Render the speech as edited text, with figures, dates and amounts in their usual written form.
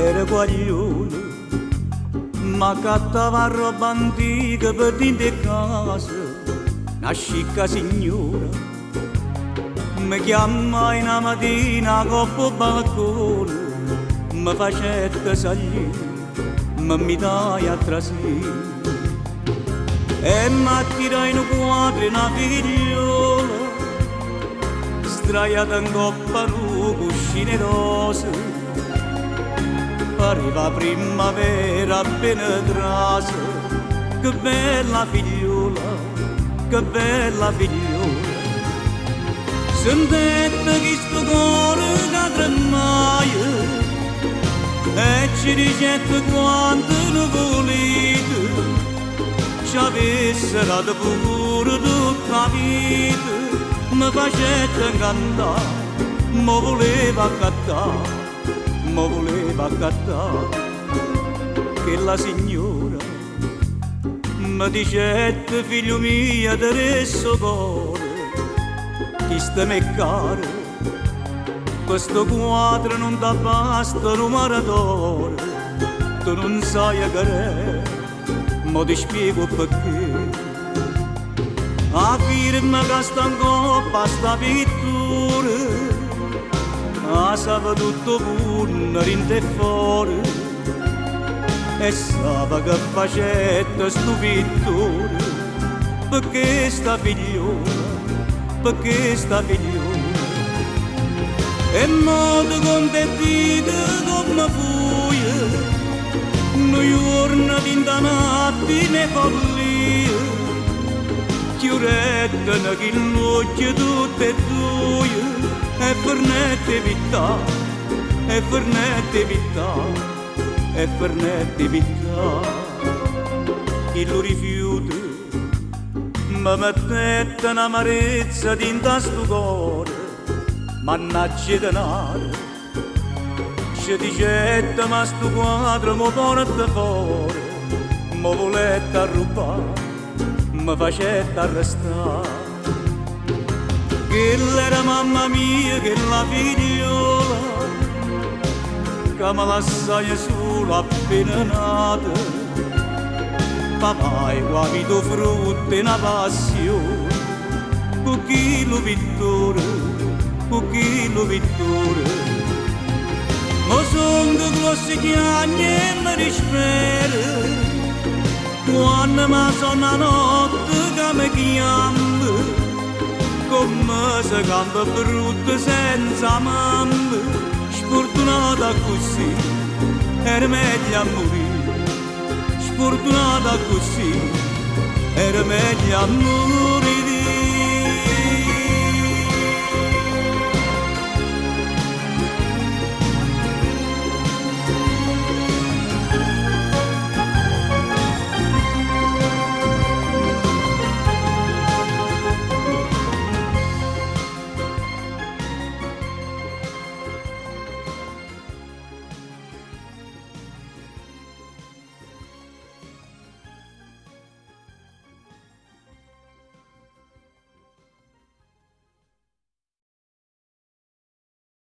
era guaglione, ma cattava roba antica per dentro casa, una scicca signora. Mi chiamai una mattina coppo balcone, mi facette salire, mi dai a trasire. E m'attirai in un quadro una figliola, sdraiata in coppa un cuscino rosa. Pareva primavera appena trasa, che bella figliola, che bella figliola. Sentette che sto cuore che tremaia, e ci dicette quanto ne volete, ci avesse dato pure tutta la vita. Mi facette incantare, mi voleva accattare, mi voleva accattare. Che la signora mi dicette, figlio mio, adesso cuore, chi sta me caro, questo quadro non ti basta un maratona, tu non sai che è, ma ti spiego perché. A firma che sta in coppa sta pittura, a sa tutto pure rinde fuori, e sa che facette sto pittore, perché sta figliola, perché sta figliola. E modo contentita come fuia, noi giorni d'inda notte ne follia, chiurette ne chillocchie tutte e due, e fernette vità, e fernette vità, e fernette vità. Chi lo rifiuta mi mettette un'amarezza dinta sto cuore, mannaggia denaro. Ci dicette ma sto quadro mi porta fuori, mi volette arrubare, mi facette arrestare. Che era mamma mia, che la figliola, che mi lasciai sola appena nata. Papà, ho capito frutto e una passione, con chi lo pittore, con chi lo pittore. Ma sono grossi chiagni e mi dispera, quando mi sono la notte che mi chiama, come se canta brutto senza mamma. Sfortunata così, era meglio a morire, sfortunata così, era meglio a morire.